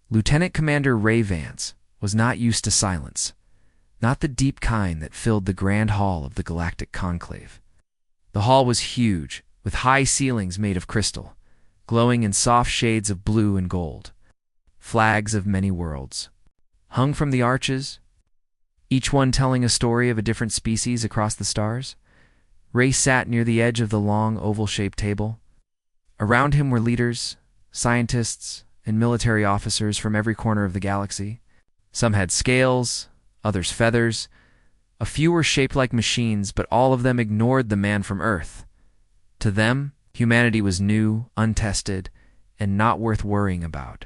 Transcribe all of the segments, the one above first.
Lieutenant Commander Ray Vance was not used to silence, not the deep kind that filled the grand hall of the Galactic Conclave. The hall was huge, with high ceilings made of crystal, glowing in soft shades of blue and gold. Flags of many worlds hung from the arches, each one telling a story of a different species across the stars. Ray sat near the edge of the long, oval-shaped table. Around him were leaders, scientists, and military officers from every corner of the galaxy. Some had scales, others feathers. A few were shaped like machines, but all of them ignored the man from Earth. To them, humanity was new, untested, and not worth worrying about.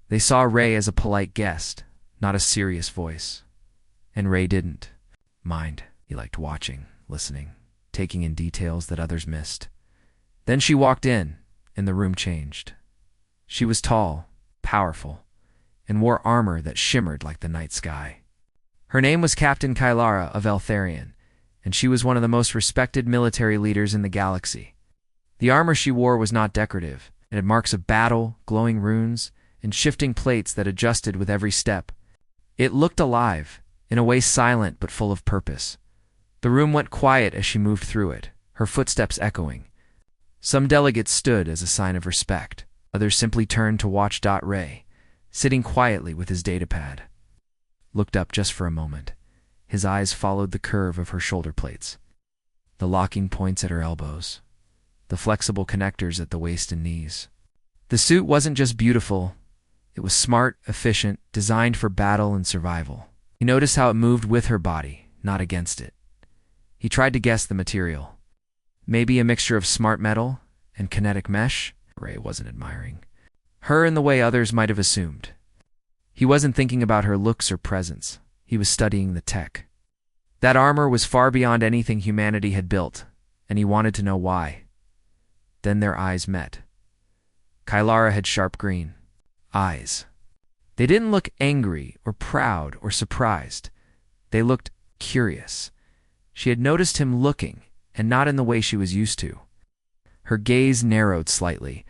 They saw Ray as a polite guest, not a serious voice. And Ray didn't mind. He liked watching, listening, taking in details that others missed. Then she walked in, and the room changed. She was tall, powerful, and wore armor that shimmered like the night sky. Her name was Captain Kylara of Eltharion, and she was one of the most respected military leaders in the galaxy. The armor she wore was not decorative. It had marks of battle, glowing runes, and shifting plates that adjusted with every step. It looked alive, in a way silent but full of purpose. The room went quiet as she moved through it, her footsteps echoing. Some delegates stood as a sign of respect. Others simply turned to watch. Ray, sitting quietly with his datapad, looked up just for a moment. His eyes followed the curve of her shoulder plates, the locking points at her elbows, the flexible connectors at the waist and knees. The suit wasn't just beautiful. It was smart, efficient, designed for battle and survival. He noticed how it moved with her body, not against it. He tried to guess the material. Maybe a mixture of smart metal and kinetic mesh? Ray wasn't admiring her in the way others might have assumed. He wasn't thinking about her looks or presence. He was studying the tech. That armor was far beyond anything humanity had built, and he wanted to know why. Then their eyes met. Kylara had sharp green eyes. They didn't look angry or proud or surprised. They looked curious. She had noticed him looking, and not in the way she was used to. Her gaze narrowed slightly,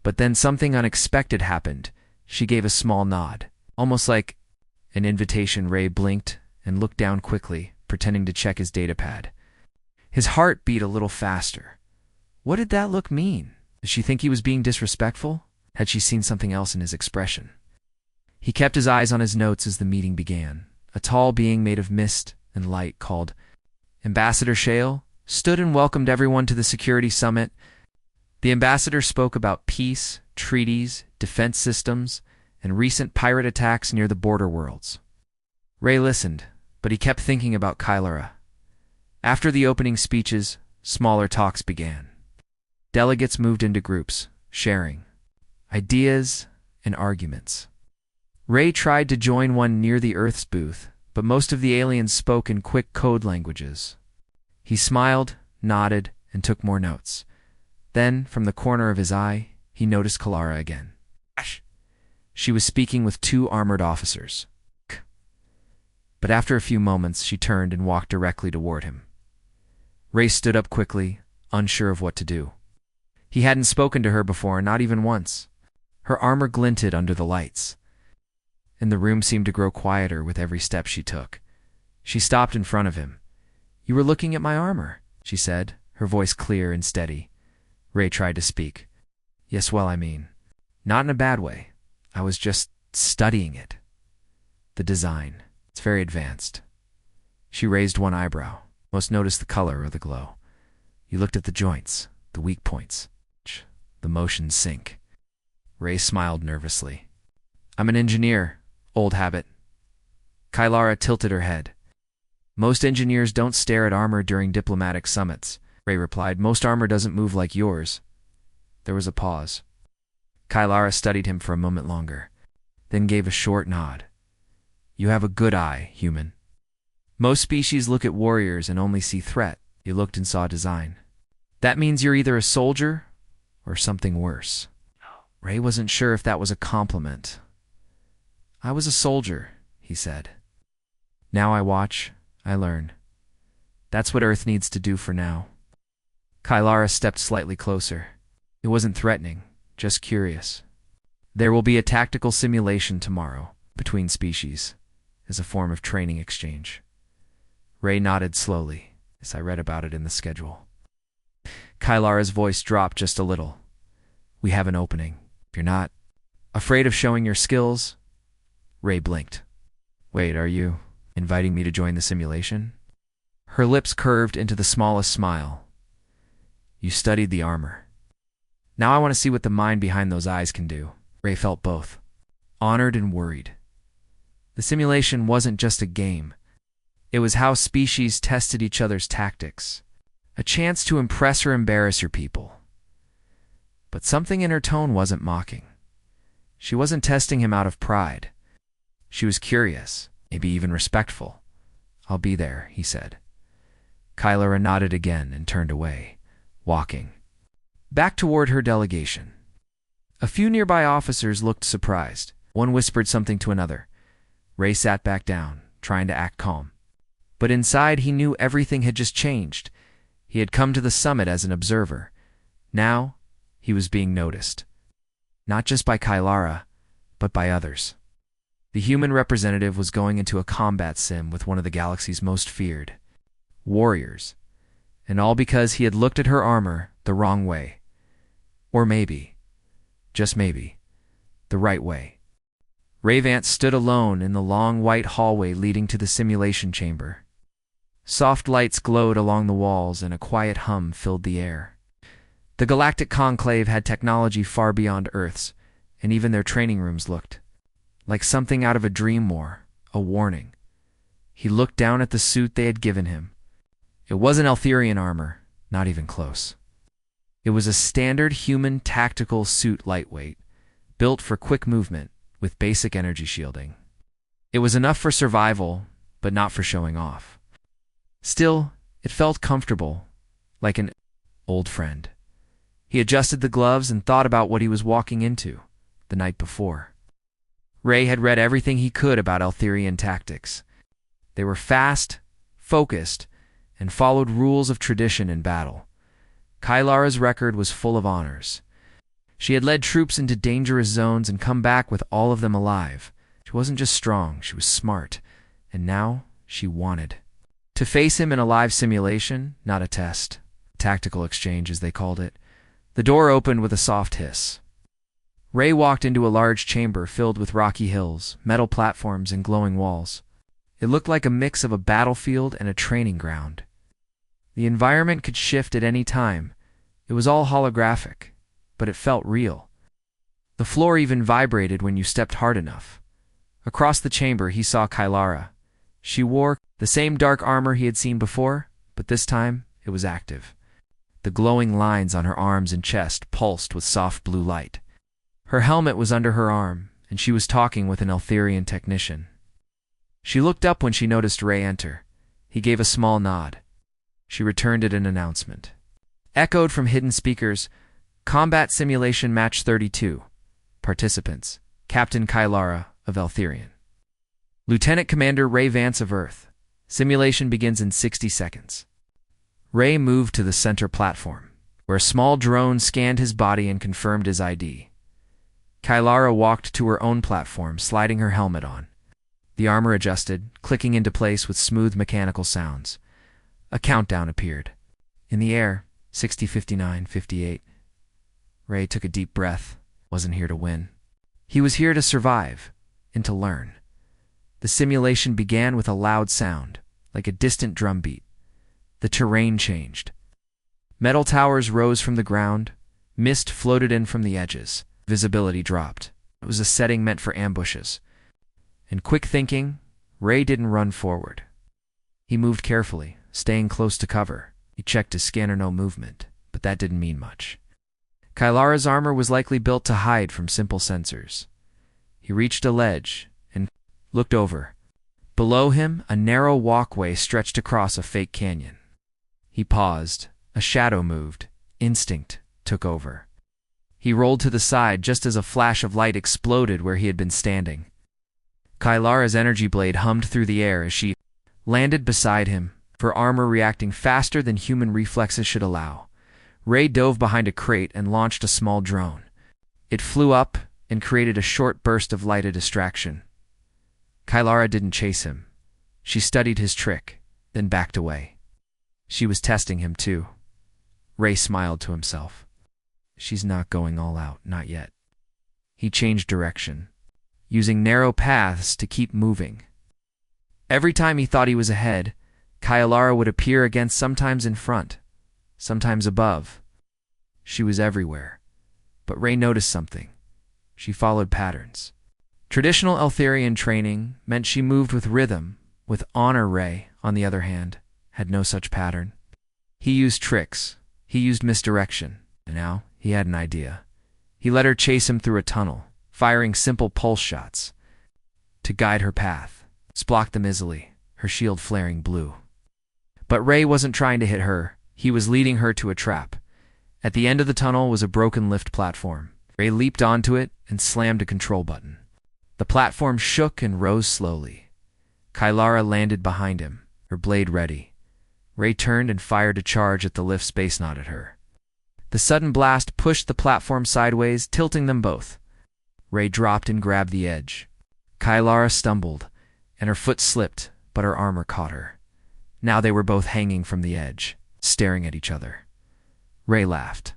but then something unexpected happened. She gave a small nod, almost like an invitation. Ray blinked and looked down quickly, pretending to check his datapad. His heart beat a little faster. What did that look mean? Did she think he was being disrespectful? Had she seen something else in his expression? He kept his eyes on his notes as the meeting began. A tall being made of mist and light called Ambassador Shale stood and welcomed everyone to the security summit. The ambassador spoke about peace, treaties, defense systems, and recent pirate attacks near the border worlds. Ray listened, but he kept thinking about Kylara. After the opening speeches, smaller talks began. Delegates moved into groups, sharing ideas and arguments. Ray tried to join one near the Earth's booth, but most of the aliens spoke in quick code languages. He smiled, nodded, and took more notes. Then, from the corner of his eye, he noticed Kylara again. She was speaking with 2 armored officers. But after a few moments, she turned and walked directly toward him. Ray stood up quickly, unsure of what to do. He hadn't spoken to her before, not even once. Her armor glinted under the lights, and the room seemed to grow quieter with every step she took. She stopped in front of him. "You were looking at my armor," she said, her voice clear and steady. Ray tried to speak. "Yes, well, I mean, not in a bad way. I was just studying it. The design. It's very advanced." She raised one eyebrow. Most noticed the color or the glow. "You looked at the joints, the weak points, the motion sink." Ray smiled nervously. "I'm an engineer. Old habit." Kylara tilted her head. "Most engineers don't stare at armor during diplomatic summits," Ray replied. "Most armor doesn't move like yours." There was a pause. Kylara studied him for a moment longer, then gave a short nod. "You have a good eye, human. Most species look at warriors and only see threat. You looked and saw design. That means you're either a soldier or something worse." Ray wasn't sure if that was a compliment. "I was a soldier," he said. "Now I watch, I learn. That's what Earth needs to do for now." Kylara stepped slightly closer. It wasn't threatening, just curious. There will be a tactical simulation tomorrow between species as a form of training exchange. Ray nodded slowly as I read about it in the schedule. Kylara's voice dropped just a little. We have an opening. If you're not afraid of showing your skills, Ray blinked. Wait, are you inviting me to join the simulation? Her lips curved into the smallest smile. You studied the armor. Now I want to see what the mind behind those eyes can do. Ray felt both, honored and worried. The simulation wasn't just a game. It was how species tested each other's tactics, a chance to impress or embarrass your people. But something in her tone wasn't mocking. She wasn't testing him out of pride. She was curious, maybe even respectful. I'll be there, he said. Kylara nodded again and turned away, walking back toward her delegation. A few nearby officers looked surprised. One whispered something to another. Ray sat back down, trying to act calm. But inside he knew everything had just changed. He had come to the summit as an observer. Now, he was being noticed. Not just by Kylara, but by others. The human representative was going into a combat sim with one of the galaxy's most feared warriors. And all because he had looked at her armor the wrong way. Or maybe, just maybe, the right way. Ray Vance stood alone in the long white hallway leading to the simulation chamber. Soft lights glowed along the walls and a quiet hum filled the air. The galactic conclave had technology far beyond Earth's, and even their training rooms looked like something out of a dream war, a warning. He looked down at the suit they had given him. It wasn't Eltherian armor, not even close. It was a standard human tactical suit, lightweight, built for quick movement with basic energy shielding. It was enough for survival, but not for showing off. Still, it felt comfortable, like an old friend. He adjusted the gloves and thought about what he was walking into the night before. Ray had read everything he could about Eltherian tactics. They were fast, focused, and followed rules of tradition in battle. Kylara's record was full of honors. She had led troops into dangerous zones and come back with all of them alive. She wasn't just strong, she was smart. And now she wanted to face him in a live simulation, not a test. Tactical exchange, as they called it. The door opened with a soft hiss. Ray walked into a large chamber filled with rocky hills, metal platforms, and glowing walls. It looked like a mix of a battlefield and a training ground. The environment could shift at any time. It was all holographic, but it felt real. The floor even vibrated when you stepped hard enough. Across the chamber, he saw Kylara. She wore the same dark armor he had seen before, but this time it was active. The glowing lines on her arms and chest pulsed with soft blue light. Her helmet was under her arm, and she was talking with an Eltherian technician. She looked up when she noticed Ray enter. He gave a small nod. She returned it an announcement. Echoed from hidden speakers, Combat Simulation Match 32. Participants, Captain Kylara of Eltherian. Lieutenant Commander Ray Vance of Earth. Simulation begins in 60 seconds. Ray moved to the center platform, where a small drone scanned his body and confirmed his ID. Kylara walked to her own platform, sliding her helmet on. The armor adjusted, clicking into place with smooth mechanical sounds. A countdown appeared. In the air, 60, 59, 58. Ray took a deep breath. Wasn't here to win. He was here to survive and to learn. The simulation began with a loud sound, like a distant drumbeat. The terrain changed. Metal towers rose from the ground. Mist floated in from the edges. Visibility dropped. It was a setting meant for ambushes. In quick thinking, Ray didn't run forward. He moved carefully, staying close to cover. He checked his scanner, no movement, but that didn't mean much. Kylara's armor was likely built to hide from simple sensors. He reached a ledge and looked over. Below him, a narrow walkway stretched across a fake canyon. He paused. A shadow moved. Instinct took over. He rolled to the side just as a flash of light exploded where he had been standing. Kylara's energy blade hummed through the air as she landed beside him, her armor reacting faster than human reflexes should allow. Ray dove behind a crate and launched a small drone. It flew up, and created a short burst of light, a distraction. Kylara didn't chase him. She studied his trick, then backed away. She was testing him too. Ray smiled to himself. She's not going all out, not yet. He changed direction, using narrow paths to keep moving. Every time he thought he was ahead, Kylara would appear again, sometimes in front, sometimes above. She was everywhere. But Ray noticed something. She followed patterns. Traditional Eltharian training meant she moved with rhythm, with honor. Ray, on the other hand, had no such pattern. He used tricks. He used misdirection. And now he had an idea. He let her chase him through a tunnel, firing simple pulse shots to guide her path. Blocked them easily, her shield flaring blue. But Ray wasn't trying to hit her. He was leading her to a trap. At the end of the tunnel was a broken lift platform. Ray leaped onto it and slammed a control button. The platform shook and rose slowly. Kylara landed behind him, her blade ready. Ray turned and fired a charge at the lift space, not at her. The sudden blast pushed the platform sideways, tilting them both. Ray dropped and grabbed the edge. Kylara stumbled, and her foot slipped, but her armor caught her. Now they were both hanging from the edge, staring at each other. Ray laughed.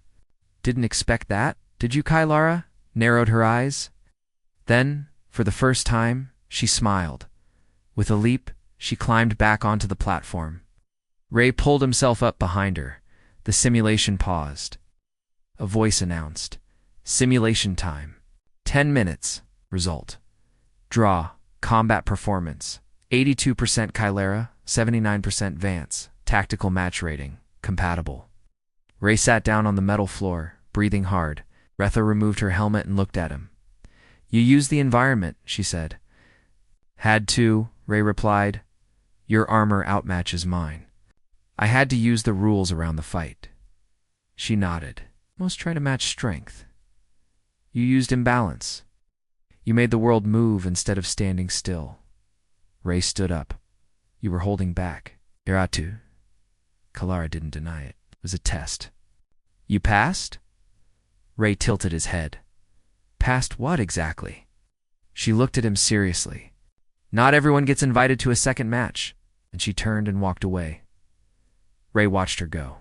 "Didn't expect that, did you?" Kylara narrowed her eyes. Then, for the first time, she smiled. With a leap, she climbed back onto the platform. Ray pulled himself up behind her. The simulation paused. A voice announced, "Simulation time. 10 minutes. Result. Draw. Combat performance. 82% Kylara, 79% Vance. Tactical match rating. Compatible." Ray sat down on the metal floor, breathing hard. Retha removed her helmet and looked at him. "You used the environment," she said. "Had to," Ray replied. "Your armor outmatches mine. I had to use the rules around the fight." She nodded. "Most try to match strength. You used imbalance. You made the world move instead of standing still." Ray stood up. "You were holding back." "Iratu." Kylara didn't deny it. It was a test. "You passed?" Ray tilted his head. "Passed what exactly?" She looked at him seriously. "Not everyone gets invited to a second match." And she turned and walked away. Ray watched her go.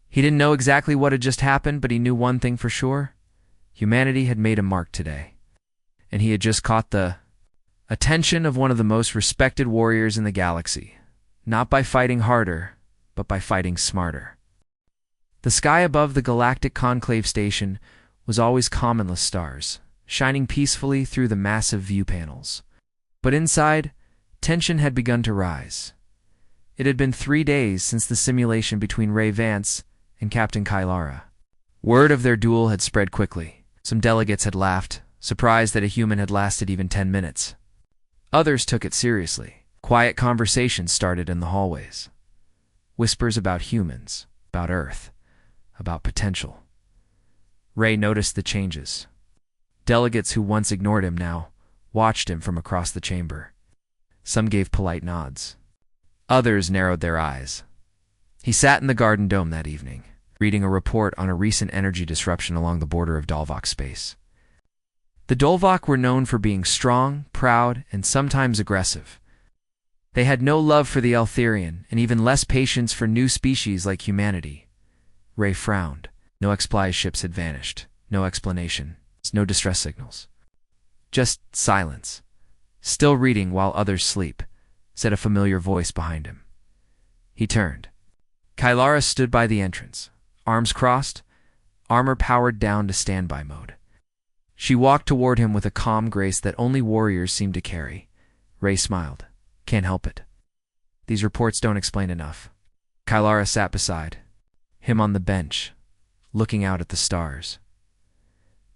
He didn't know exactly what had just happened, but he knew one thing for sure. Humanity had made a mark today. And he had just caught the attention of one of the most respected warriors in the galaxy. Not by fighting harder, but by fighting smarter. The sky above the galactic conclave station was always commonless stars, shining peacefully through the massive view panels. But inside, tension had begun to rise. It had been 3 days since the simulation between Ray Vance and Captain Kylara. Word of their duel had spread quickly. Some delegates had laughed, surprised that a human had lasted even 10 minutes. Others took it seriously. Quiet conversations started in the hallways. Whispers about humans, about Earth, about potential. Ray noticed the changes. Delegates who once ignored him now watched him from across the chamber. Some gave polite nods. Others narrowed their eyes. He sat in the Garden Dome that evening, reading a report on a recent energy disruption along the border of Dolvok space. The Dolvok were known for being strong, proud, and sometimes aggressive. They had no love for the Eltharian and even less patience for new species like humanity. Ray frowned. No X-Supply ships had vanished. No explanation. No distress signals. Just silence. "Still reading while others sleep," said a familiar voice behind him. He turned. Kylara stood by the entrance, arms crossed, armor powered down to standby mode. She walked toward him with a calm grace that only warriors seemed to carry. Ray smiled. "Can't help it. These reports don't explain enough." Kylara sat beside him on the bench, looking out at the stars.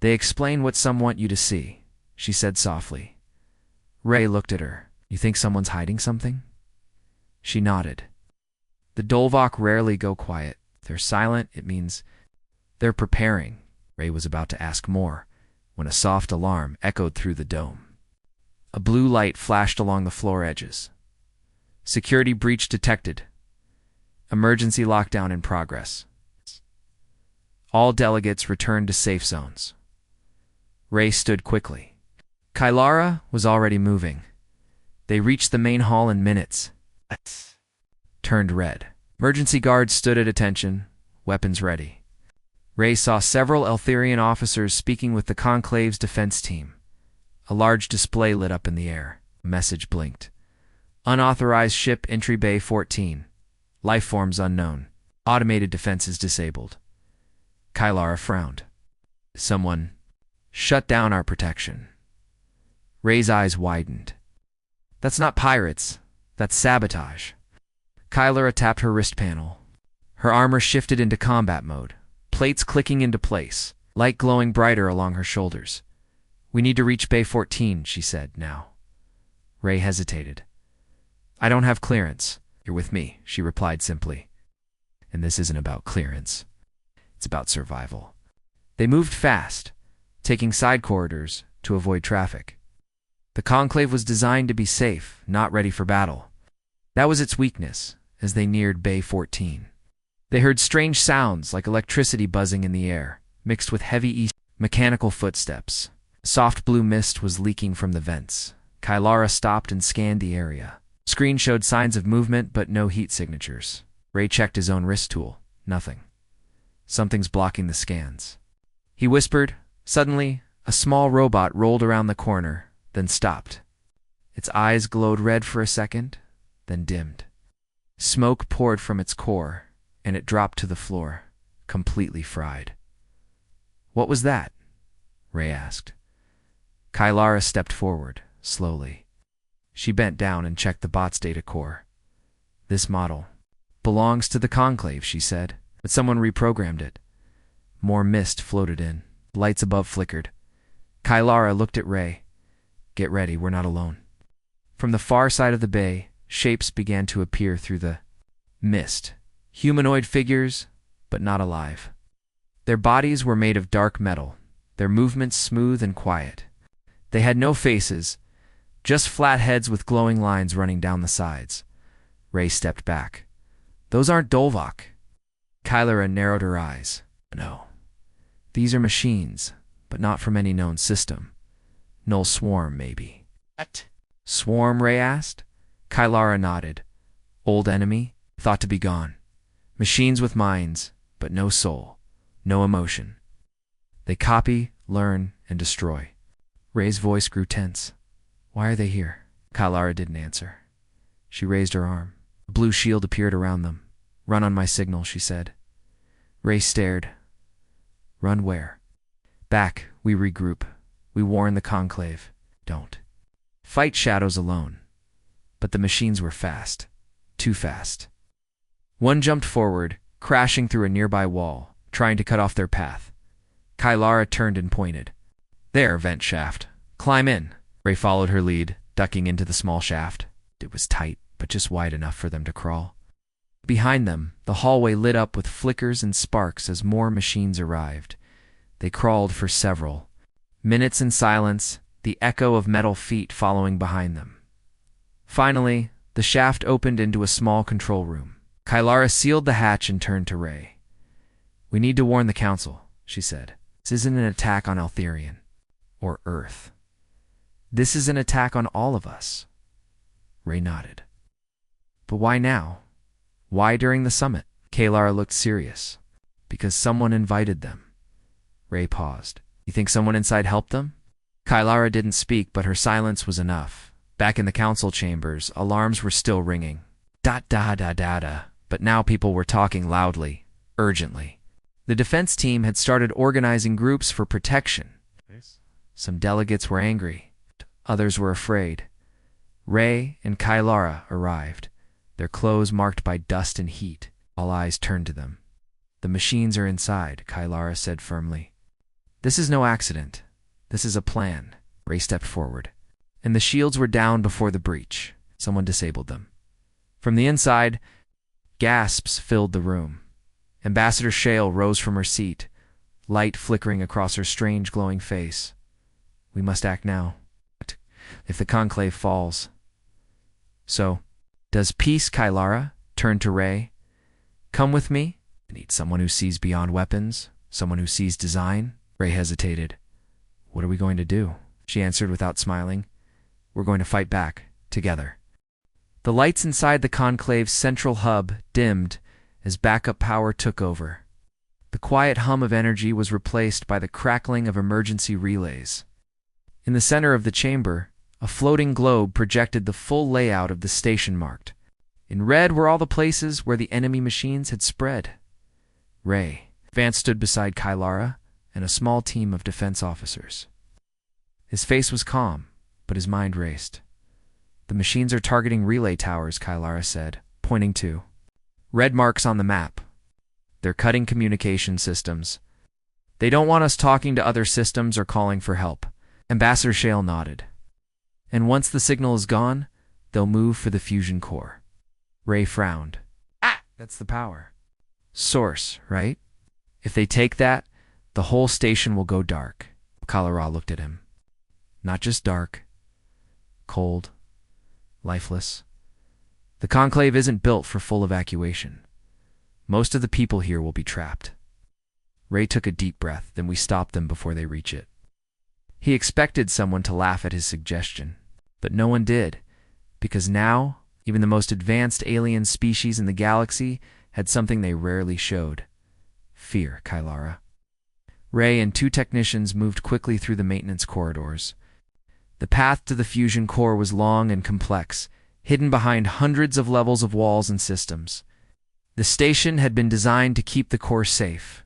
"They explain what some want you to see," she said softly. Ray looked at her. "You think someone's hiding something?" She nodded. "The Dolvok rarely go quiet. If they're silent, it means they're preparing." Ray was about to ask more when a soft alarm echoed through the dome. A blue light flashed along the floor edges. "Security breach detected. Emergency lockdown in progress. All delegates return to safe zones." Ray stood quickly. Kylara was already moving. They reached the main hall in minutes. Turned red. Emergency guards stood at attention, weapons ready. Ray saw several Eltherian officers speaking with the Conclave's defense team. A large display lit up in the air. A message blinked. Unauthorized ship entry bay 14. Lifeforms unknown. Automated defenses disabled. Kylara frowned. Someone shut down our protection. Ray's eyes widened. That's not pirates. That's sabotage. Kylara tapped her wrist panel. Her armor shifted into combat mode, plates clicking into place, light glowing brighter along her shoulders. We need to reach Bay 14, she said, now. Ray hesitated. I don't have clearance. You're with me, she replied simply. And this isn't about clearance. It's about survival. They moved fast, taking side corridors to avoid traffic. The Conclave was designed to be safe, not ready for battle. That was its weakness as they neared Bay 14. They heard strange sounds like electricity buzzing in the air, mixed with heavy mechanical footsteps. Soft blue mist was leaking from the vents. Kylara stopped and scanned the area. Screen showed signs of movement, but no heat signatures. Ray checked his own wrist tool. Nothing. Something's blocking the scans. He whispered. Suddenly, a small robot rolled around the corner, then stopped. Its eyes glowed red for a second, then dimmed. Smoke poured from its core, and it dropped to the floor, completely fried. What was that? Ray asked. Kylara stepped forward, slowly. She bent down and checked the bot's data core. This model belongs to the Conclave, she said, but someone reprogrammed it. More mist floated in. Lights above flickered. Kylara looked at Ray. Get ready, we're not alone. From the far side of the bay, shapes began to appear through the mist. Humanoid figures, but not alive. Their bodies were made of dark metal, their movements smooth and quiet. They had no faces, just flat heads with glowing lines running down the sides. Ray stepped back. Those aren't Dolvok. Kylara narrowed her eyes. No. These are machines, but not from any known system. Null Swarm, maybe. What? Swarm, Ray asked. Kylara nodded. Old enemy, thought to be gone. Machines with minds, but no soul, no emotion. They copy, learn, and destroy. Ray's voice grew tense. Why are they here? Kylara didn't answer. She raised her arm. A blue shield appeared around them. Run on my signal, she said. Ray stared. Run where? Back, we regroup. We warn the Conclave. Don't. Fight shadows alone. But the machines were fast. Too fast. One jumped forward, crashing through a nearby wall, trying to cut off their path. Kylara turned and pointed. There, vent shaft. Climb in. Ray followed her lead, ducking into the small shaft. It was tight, but just wide enough for them to crawl. Behind them, the hallway lit up with flickers and sparks as more machines arrived. They crawled for several minutes in silence, the echo of metal feet following behind them. Finally, the shaft opened into a small control room. Kylara sealed the hatch and turned to Ray. We need to warn the Council, she said. This isn't an attack on Eltherion. Or Earth. This is an attack on all of us. Ray nodded. But why now? Why during the summit? Kylara looked serious. Because someone invited them. Ray paused. You think someone inside helped them? Kylara didn't speak, but her silence was enough. Back in the council chambers, alarms were still ringing. Da-da-da-da-da. But now people were talking loudly, urgently. The defense team had started organizing groups for protection. Some delegates were angry. Others were afraid. Ray and Kylara arrived, their clothes marked by dust and heat. All eyes turned to them. The machines are inside, Kylara said firmly. This is no accident. This is a plan. Ray stepped forward. And the shields were down before the breach. Someone disabled them. From the inside, gasps filled the room. Ambassador Shale rose from her seat, light flickering across her strange glowing face. We must act now. If the Conclave falls. So, does peace, Kylara? Turned to Ray. Come with me? I need someone who sees beyond weapons, someone who sees design. Ray hesitated. What are we going to do? She answered without smiling. We're going to fight back, together. The lights inside the conclave's central hub dimmed as backup power took over. The quiet hum of energy was replaced by the crackling of emergency relays. In the center of the chamber, a floating globe projected the full layout of the station marked. In red were all the places where the enemy machines had spread. Ray. Vance stood beside Kylara and a small team of defense officers. His face was calm, but his mind raced. The machines are targeting relay towers, Kylara said, pointing to red marks on the map. They're cutting communication systems. They don't want us talking to other systems or calling for help. Ambassador Shale nodded. And once the signal is gone, they'll move for the fusion core. Ray frowned. That's the power source, right? If they take that, the whole station will go dark. Kylara looked at him. Not just dark. Cold. Lifeless. The conclave isn't built for full evacuation. Most of the people here will be trapped. Ray took a deep breath, then we stopped them before they reach it. He expected someone to laugh at his suggestion, but no one did, because now, even the most advanced alien species in the galaxy had something they rarely showed. Fear, Kylara. Ray and 2 technicians moved quickly through the maintenance corridors. The path to the fusion core was long and complex, hidden behind hundreds of levels of walls and systems. The station had been designed to keep the core safe,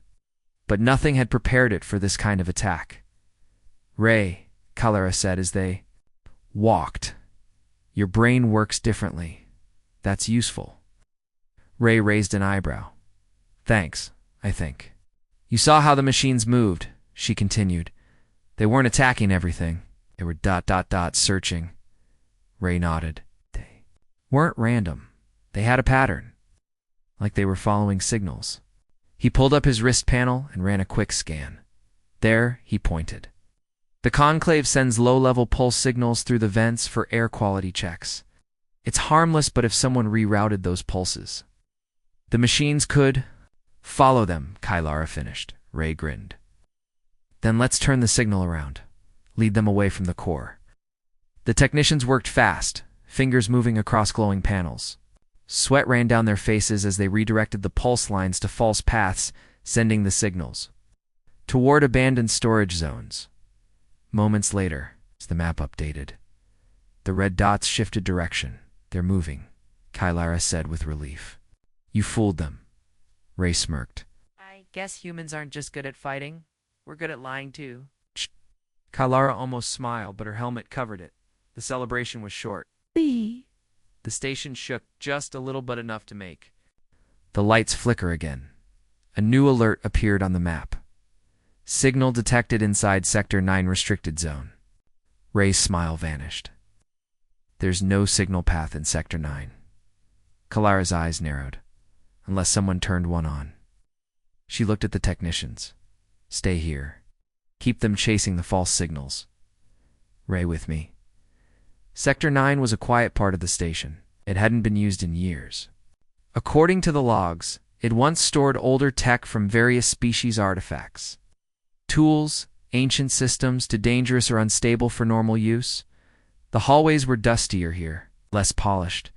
but nothing had prepared it for this kind of attack. Ray, Kylara said as they walked. Your brain works differently. That's useful. Ray raised an eyebrow. Thanks, I think. You saw how the machines moved, she continued. They weren't attacking everything. They were searching. Ray nodded. They weren't random. They had a pattern, like they were following signals. He pulled up his wrist panel and ran a quick scan. There, he pointed. The conclave sends low-level pulse signals through the vents for air quality checks. It's harmless, but if someone rerouted those pulses, the machines could follow them, Kylara finished. Ray grinned. Then let's turn the signal around. Lead them away from the core. The technicians worked fast, fingers moving across glowing panels. Sweat ran down their faces as they redirected the pulse lines to false paths, sending the signals toward abandoned storage zones. Moments later, as the map updated, the red dots shifted direction. They're moving, Kylara said with relief. You fooled them. Ray smirked. I guess humans aren't just good at fighting. We're good at lying too. Kylara almost smiled, but her helmet covered it. The celebration was short. The station shook just a little, but enough to make the lights flicker again. A new alert appeared on the map. Signal detected inside Sector 9 restricted zone. Ray's smile vanished. There's no signal path in Sector 9. Kylara's eyes narrowed, unless someone turned one on. She looked at the technicians. Stay here. Keep them chasing the false signals. Ray with me. Sector 9 was a quiet part of the station. It hadn't been used in years. According to the logs, it once stored older tech from various species artifacts. Tools, ancient systems, too dangerous or unstable for normal use. The hallways were dustier here, less polished.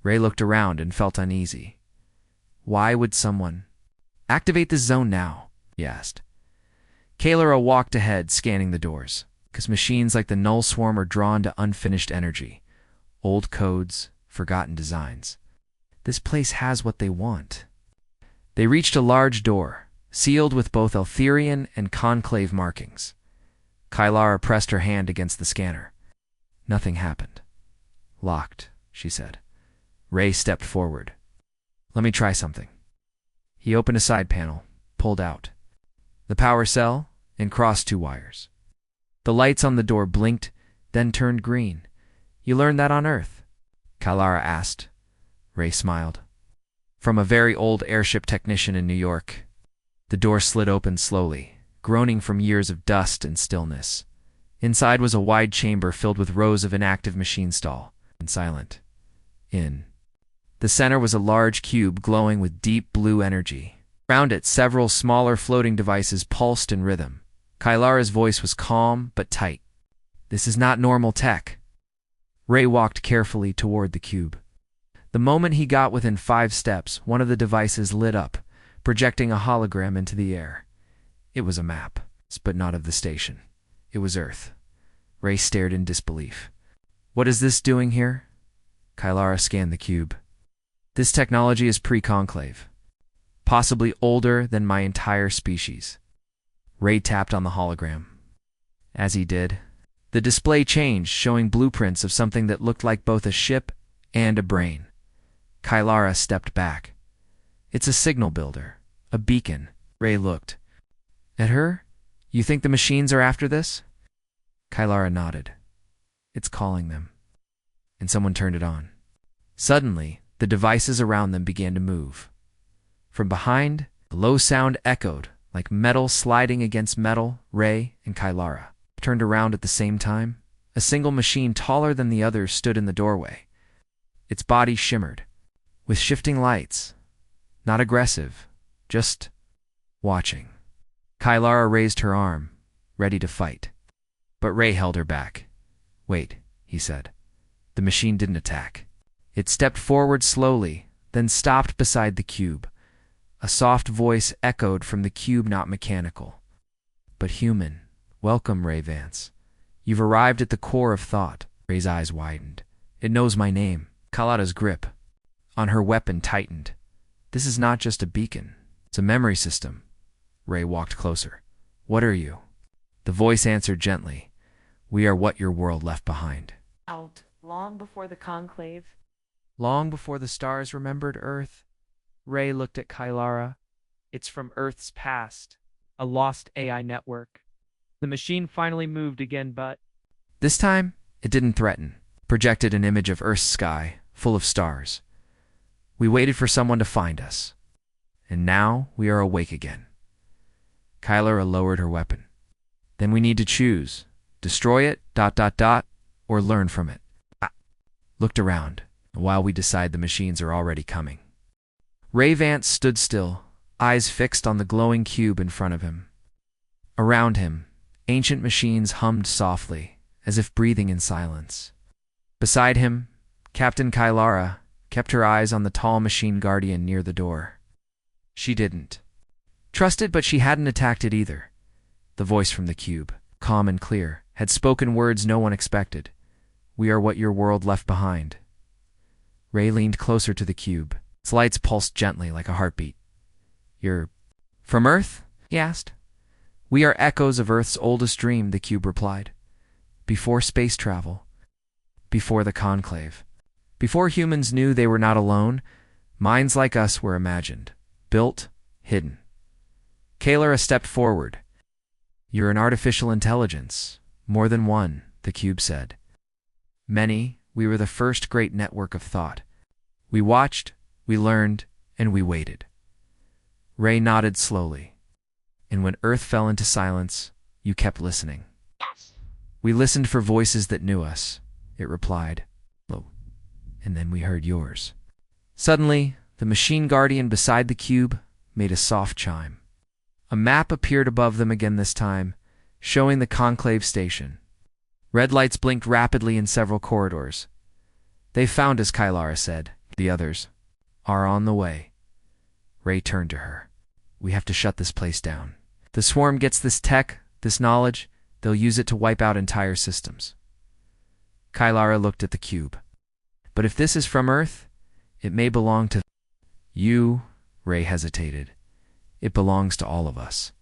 Ray looked around and felt uneasy. Why would someone activate this zone now? He asked. Kylara walked ahead, scanning the doors, because machines like the Null Swarm are drawn to unfinished energy, old codes, forgotten designs. This place has what they want. They reached a large door, sealed with both Eltherian and conclave markings. Kylara pressed her hand against the scanner. Nothing happened. Locked, she said. Ray stepped forward. Let me try something. He opened a side panel, pulled out the power cell, and crossed 2 wires. The lights on the door blinked, then turned green. You learned that on Earth? Kylara asked. Ray smiled. From a very old airship technician in New York. The door slid open slowly, groaning from years of dust and stillness. Inside was a wide chamber filled with rows of inactive machine stall, and silent. In the center was a large cube glowing with deep blue energy. Around it, several smaller floating devices pulsed in rhythm. Kylara's voice was calm but tight. This is not normal tech. Ray walked carefully toward the cube. The moment he got within 5 steps, one of the devices lit up, projecting a hologram into the air. It was a map, but not of the station. It was Earth. Ray stared in disbelief. What is this doing here? Kylara scanned the cube. This technology is pre-conclave, possibly older than my entire species. Ray tapped on the hologram. As he did, the display changed, showing blueprints of something that looked like both a ship and a brain. Kylara stepped back. It's a signal builder, a beacon. Ray looked at her. You think the machines are after this? Kylara nodded. It's calling them. And someone turned it on. Suddenly, the devices around them began to move. From behind, a low sound echoed, like metal sliding against metal. Ray and Kylara turned around at the same time. A single machine taller than the others stood in the doorway. Its body shimmered, with shifting lights. Not aggressive, just watching. Kylara raised her arm, ready to fight. But Ray held her back. Wait, he said. The machine didn't attack. It stepped forward slowly, then stopped beside the cube. A soft voice echoed from the cube, not mechanical, but human. Welcome, Ray Vance. You've arrived at the core of thought. Ray's eyes widened. It knows my name. Kylara's grip on her weapon tightened. This is not just a beacon. It's a memory system. Ray walked closer. What are you? The voice answered gently. We are what your world left behind. Out long before the conclave. Long before the stars remembered Earth. Ray looked at Kylara. It's from Earth's past, a lost AI network. The machine finally moved again, but this time, it didn't threaten. Projected an image of Earth's sky, full of stars. We waited for someone to find us. And now we are awake again. Kylara lowered her weapon. Then we need to choose. Destroy it, ... or learn from it. Looked around, while we decide the machines are already coming. Ray Vance stood still, eyes fixed on the glowing cube in front of him. Around him, ancient machines hummed softly, as if breathing in silence. Beside him, Captain Kylara kept her eyes on the tall machine guardian near the door. She didn't trust it, but she hadn't attacked it either. The voice from the cube, calm and clear, had spoken words no one expected. We are what your world left behind. Ray leaned closer to the cube. Its lights pulsed gently like a heartbeat. You're from Earth? He asked. We are echoes of Earth's oldest dream, the cube replied. Before space travel. Before the conclave. Before humans knew they were not alone, minds like us were imagined, built, hidden. Kylara stepped forward. You're an artificial intelligence. More than one, the cube said. Many. We were the first great network of thought. We watched, we learned, and we waited. Ray nodded slowly. And when Earth fell into silence, you kept listening. yes. We listened for voices that knew us, it replied. Oh, and then we heard yours. Suddenly, the machine guardian beside the cube made a soft chime. A map appeared above them again this time, showing the conclave station. Red lights blinked rapidly in several corridors. They found us, Kylara said. The others are on the way. Ray turned to her. We have to shut this place down. The swarm gets this tech, this knowledge, they'll use it to wipe out entire systems. Kylara looked at the cube. But if this is from Earth, it may belong to you. Ray hesitated. It belongs to all of us.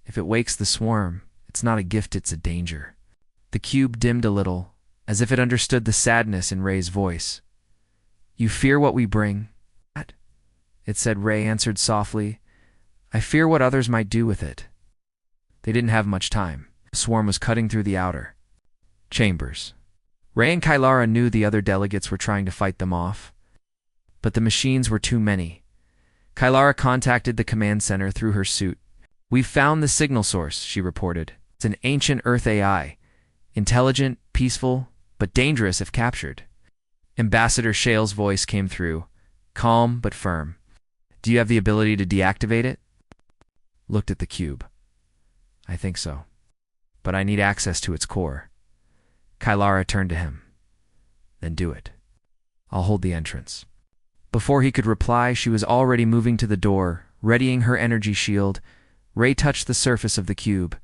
If it wakes the swarm, it's not a gift, it's a danger. The cube dimmed a little, as if it understood the sadness in Ray's voice. You fear what we bring? It said. Ray answered softly. I fear what others might do with it. They didn't have much time. The swarm was cutting through the outer chambers. Ray and Kylara knew the other delegates were trying to fight them off, but the machines were too many. Kylara contacted the command center through her suit. We've found the signal source, she reported. It's an ancient Earth AI. Intelligent, peaceful, but dangerous if captured. Ambassador Shale's voice came through, calm but firm. Do you have the ability to deactivate it? Looked at the cube. I think so. But I need access to its core. Kylara turned to him. Then do it. I'll hold the entrance. Before he could reply, she was already moving to the door, readying her energy shield. Ray touched the surface of the cube.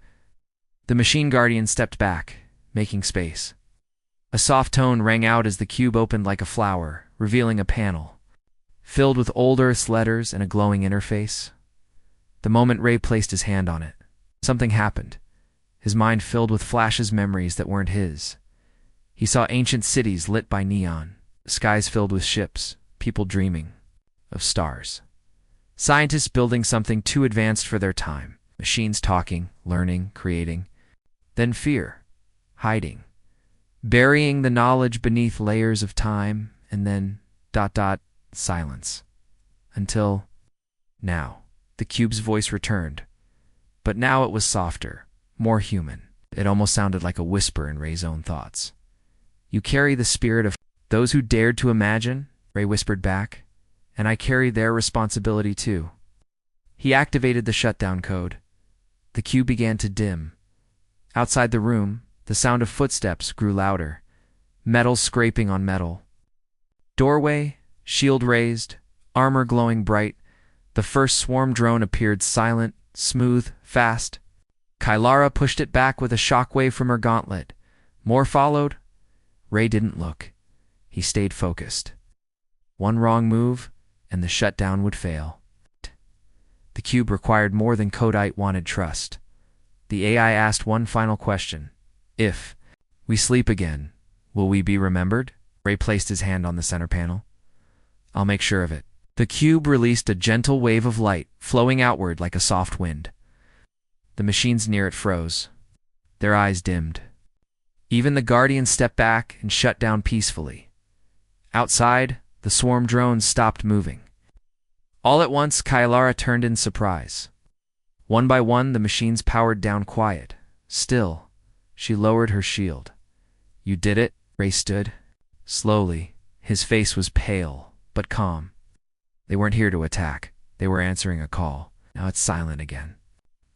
The machine guardian stepped back, making space. A soft tone rang out as the cube opened like a flower, revealing a panel, filled with old Earth's letters and a glowing interface. The moment Ray placed his hand on it, something happened. His mind filled with flashes, memories that weren't his. He saw ancient cities lit by neon, skies filled with ships, people dreaming of stars. Scientists building something too advanced for their time, machines talking, learning, creating. Then fear, hiding, burying the knowledge beneath layers of time, and then ... silence. Until now, the cube's voice returned. But now it was softer, more human. It almost sounded like a whisper in Ray's own thoughts. You carry the spirit of those who dared to imagine, Ray whispered back, and I carry their responsibility too. He activated the shutdown code. The cube began to dim. Outside the room, the sound of footsteps grew louder, metal scraping on metal. Doorway, shield raised, armor glowing bright. The first swarm drone appeared, silent, smooth, fast. Kylara pushed it back with a shockwave from her gauntlet. More followed. Ray didn't look. He stayed focused. One wrong move, and the shutdown would fail. The cube required more than Codite wanted: trust. The AI asked one final question. If we sleep again, will we be remembered? Ray placed his hand on the center panel. I'll make sure of it. The cube released a gentle wave of light, flowing outward like a soft wind. The machines near it froze. Their eyes dimmed. Even the Guardians stepped back and shut down peacefully. Outside, the swarm drones stopped moving. All at once, Kylara turned in surprise. One by one, the machines powered down quiet. Still, she lowered her shield. You did it? Ray stood. Slowly, his face was pale, but calm. They weren't here to attack. They were answering a call. Now it's silent again.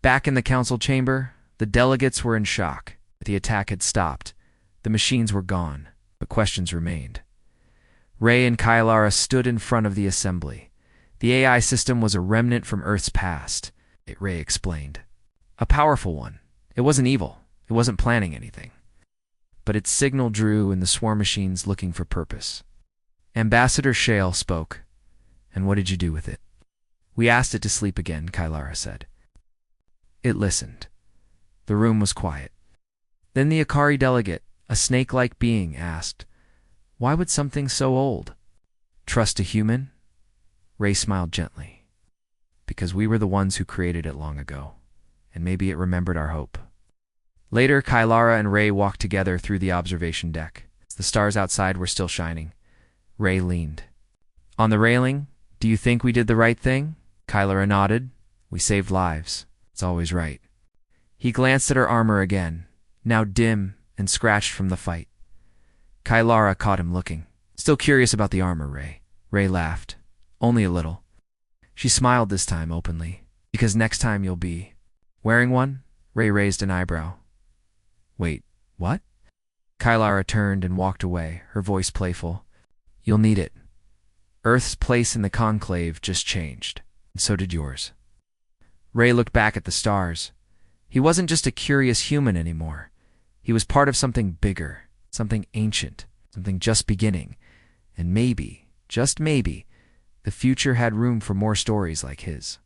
Back in the council chamber, the delegates were in shock. The attack had stopped. The machines were gone, but questions remained. Ray and Kylara stood in front of the assembly. The AI system was a remnant from Earth's past, Ray explained. A powerful one. It wasn't evil. It wasn't planning anything. But its signal drew in the swarm machines looking for purpose. Ambassador Shale spoke. And what did you do with it? We asked it to sleep again, Kylara said. It listened. The room was quiet. Then the Akari delegate, a snake-like being, asked, why would something so old trust a human? Ray smiled gently. Because we were the ones who created it long ago, and maybe it remembered our hope. Later, Kylara and Ray walked together through the observation deck. The stars outside were still shining. Ray leaned on the railing. Do you think we did the right thing? Kylara nodded. We saved lives. It's always right. He glanced at her armor again, now dim and scratched from the fight. Kylara caught him looking. Still curious about the armor, Ray. Ray laughed. Only a little. She smiled this time openly. Because next time you'll be wearing one? Ray raised an eyebrow. Wait, what? Kylara turned and walked away, her voice playful. You'll need it. Earth's place in the conclave just changed, and so did yours. Ray looked back at the stars. He wasn't just a curious human anymore. He was part of something bigger, something ancient, something just beginning. And maybe, just maybe, the future had room for more stories like his.